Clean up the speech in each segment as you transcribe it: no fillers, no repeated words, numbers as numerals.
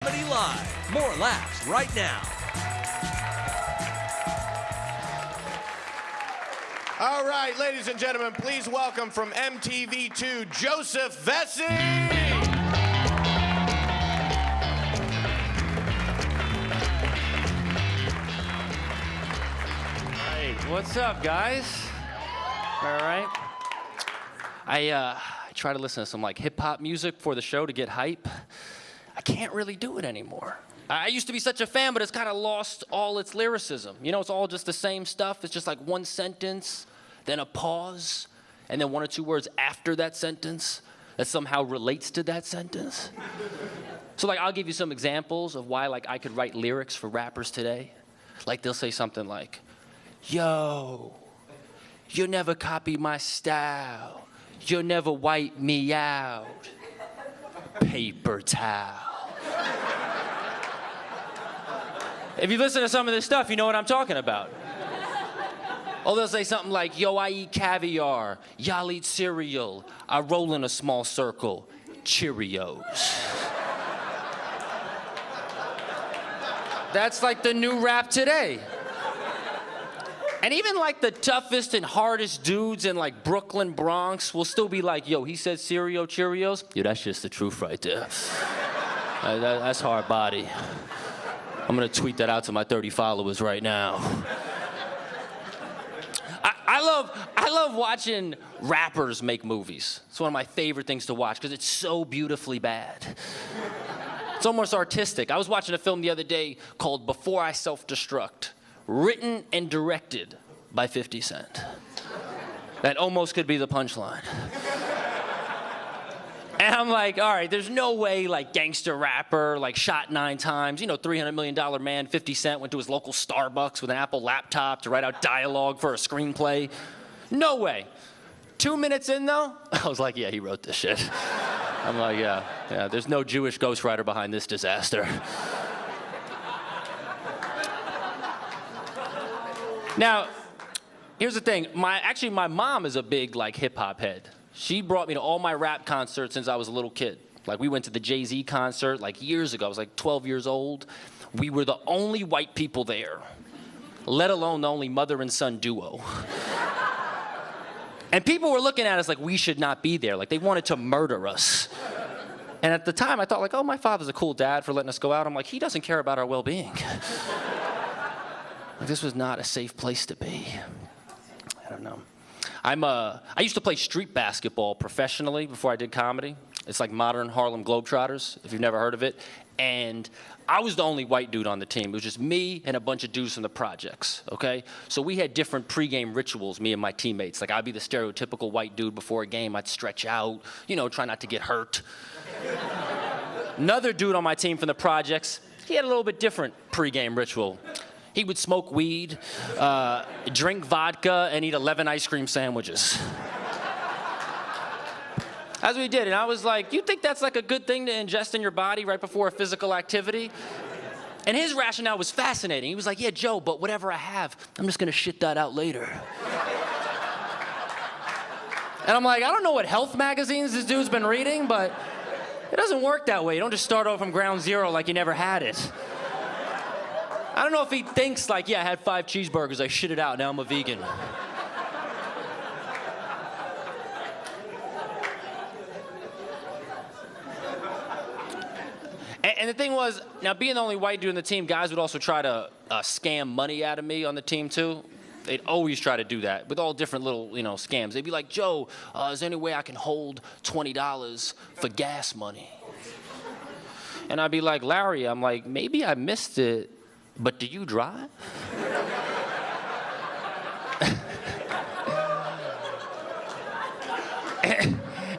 Comedy Live. More laughs right now. All right, ladies and gentlemen, please welcome from MTV2, Joseph Vecsey. Hey, what's up, guys? All right. I try to listen to some like hip hop music for the show to get hype. I can't really do it anymore. I used to be such a fan, but it's kind of lost all its lyricism. You know, it's all just the same stuff. It's just like one sentence, then a pause, and then one or two words after that sentence that somehow relates to that sentence. So like, I'll give you some examples of why like I could write lyrics for rappers today. Like they'll say something like, yo, you'll never copy my style. You'll never wipe me out. Paper towel. If you listen to some of this stuff, you know what I'm talking about. Or they'll say something like, yo, I eat caviar. Y'all eat cereal. I roll in a small circle. Cheerios. That's like the new rap today. And even like the toughest and hardest dudes in like Brooklyn, Bronx will still be like, yo, he said cereal, Cheerios? Yo, that's just the truth right there. That's hard body. I'm gonna tweet that out to my 30 followers right now. I love watching rappers make movies. It's one of my favorite things to watch because it's so beautifully bad. It's almost artistic. I was watching a film the other day called Before I Self-Destruct, written and directed by 50 Cent. That almost could be the punchline. And I'm like, all right, there's no way like gangster rapper, like shot 9 times, you know, $300 million man, 50 Cent went to his local Starbucks with an Apple laptop to write out dialogue for a screenplay. No way. 2 minutes in though, I was like, yeah, he wrote this shit. I'm like, yeah, there's no Jewish ghostwriter behind this disaster. Now, here's the thing. My mom is a big like hip hop head. She brought me to all my rap concerts since I was a little kid. Like we went to the Jay-Z concert like years ago. I was like 12 years old. We were the only white people there, let alone the only mother and son duo. And people were looking at us like we should not be there. Like they wanted to murder us. And at the time I thought like, oh, my father's a cool dad for letting us go out. I'm like, he doesn't care about our well-being. Like, this was not a safe place to be. I don't know. I used to play street basketball professionally before I did comedy. It's like modern Harlem Globetrotters, if you've never heard of it. And I was the only white dude on the team. It was just me and a bunch of dudes from the projects, okay? So we had different pregame rituals, me and my teammates. Like I'd be the stereotypical white dude before a game. I'd stretch out, you know, try not to get hurt. Another dude on my team from the projects, he had a little bit different pregame ritual. He would smoke weed, drink vodka, and eat 11 ice cream sandwiches. That's what he did, and I was like, you think that's like a good thing to ingest in your body right before a physical activity? And his rationale was fascinating. He was like, yeah, Joe, but whatever I have, I'm just gonna shit that out later. And I'm like, I don't know what health magazines this dude's been reading, but it doesn't work that way. You don't just start over from ground zero like you never had it. I don't know if he thinks like, yeah, I had 5 cheeseburgers, I shit it out, now I'm a vegan. And the thing was, now being the only white dude on the team, guys would also try to scam money out of me on the team too. They'd always try to do that with all different little, you know, scams. They'd be like, Joe, is there any way I can hold $20 for gas money? And I'd be like, Larry, I'm like, maybe I missed it. But do you drive?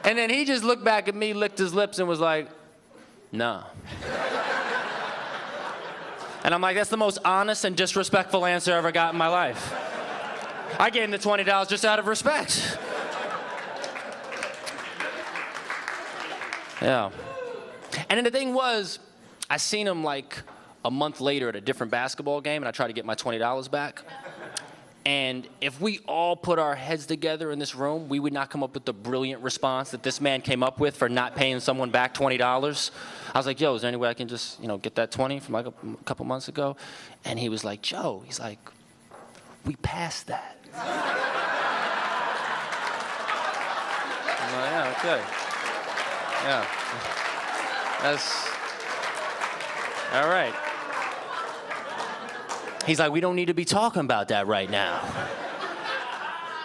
And then he just looked back at me, licked his lips, and was like, no. And I'm like, that's the most honest and disrespectful answer I ever got in my life. I gave him the $20 just out of respect. Yeah. And then the thing was, I seen him like a month later at a different basketball game, and I tried to get my $20 back. And if we all put our heads together in this room, we would not come up with the brilliant response that this man came up with for not paying someone back $20. I was like, yo, is there any way I can just, get that 20 from like a couple months ago? And he was like, Joe, he's like, we passed that. I'm like, yeah, okay. Yeah. That's, all right. He's like, we don't need to be talking about that right now.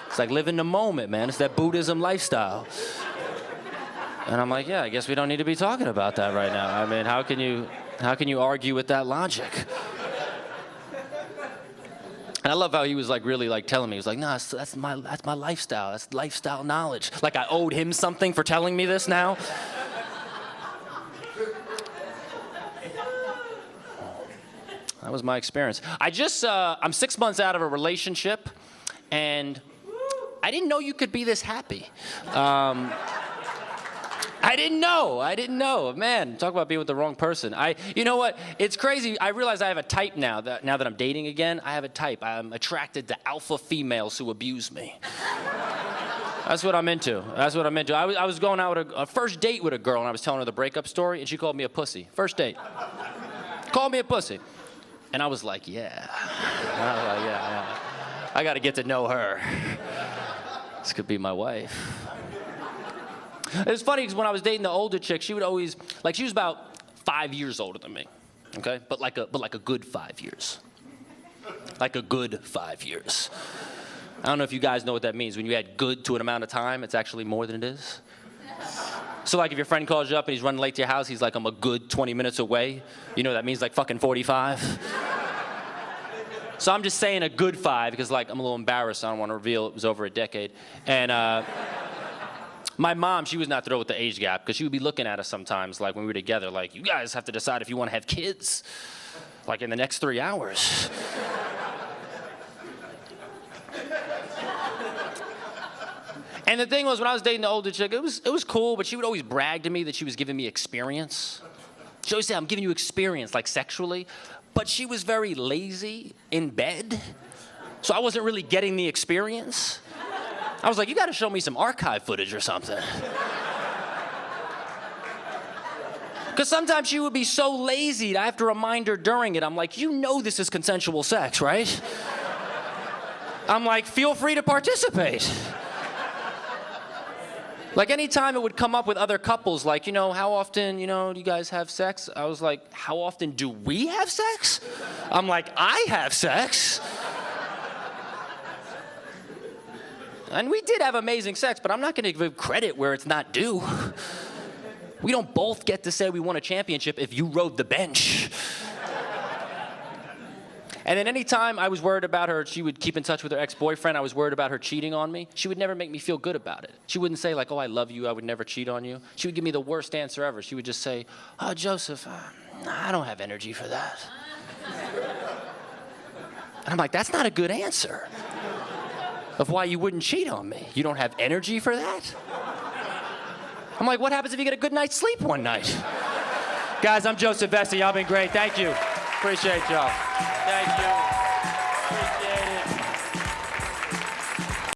It's like, live in the moment, man. It's that Buddhism lifestyle. And I'm like, yeah, I guess we don't need to be talking about that right now. I mean, how can you argue with that logic? And I love how he was like really like telling me. He was like, no, that's my lifestyle. That's lifestyle knowledge. Like I owed him something for telling me this now. That was my experience. I'm 6 months out of a relationship, and I didn't know you could be this happy. I didn't know. Man, talk about being with the wrong person. You know what? It's crazy. I realize I have a type now that I'm dating again. I have a type. I'm attracted to alpha females who abuse me. That's what I'm into. I was going out with a first date with a girl, and I was telling her the breakup story, and she called me a pussy. First date. Called me a pussy. And I was like, yeah. I got to get to know her. This could be my wife. It's funny because when I was dating the older chick, she would always, she was about 5 years older than me, okay? But like a good 5 years. Like a good 5 years. I don't know if you guys know what that means. When you add good to an amount of time, it's actually more than it is. So like if your friend calls you up and he's running late to your house, he's like, I'm a good 20 minutes away. You know that means like fucking 45. So I'm just saying a good 5 because I'm a little embarrassed. I don't want to reveal it was over a decade. And my mom, she was not thrilled with the age gap because she would be looking at us sometimes when we were together you guys have to decide if you want to have kids in the next 3 hours. And the thing was, when I was dating the older chick, it was cool, but she would always brag to me that she was giving me experience. She always said, I'm giving you experience, sexually. But she was very lazy in bed, so I wasn't really getting the experience. I was like, you got to show me some archive footage or something. Because sometimes she would be so lazy, I have to remind her during it. I'm like, this is consensual sex, right? I'm like, feel free to participate. Anytime it would come up with other couples, how often, do you guys have sex? I was like, how often do we have sex? I'm like, I have sex. And we did have amazing sex, but I'm not going to give credit where it's not due. We don't both get to say we won a championship if you rode the bench. And then anytime I was worried about her, she would keep in touch with her ex-boyfriend. I was worried about her cheating on me. She would never make me feel good about it. She wouldn't say oh, I love you, I would never cheat on you. She would give me the worst answer ever. She would just say, oh, Joseph, I don't have energy for that. And I'm like, that's not a good answer of why you wouldn't cheat on me. You don't have energy for that? I'm like, what happens if you get a good night's sleep one night? Guys, I'm Joseph Vecsey. Y'all been great. Thank you. Appreciate y'all. Thank you.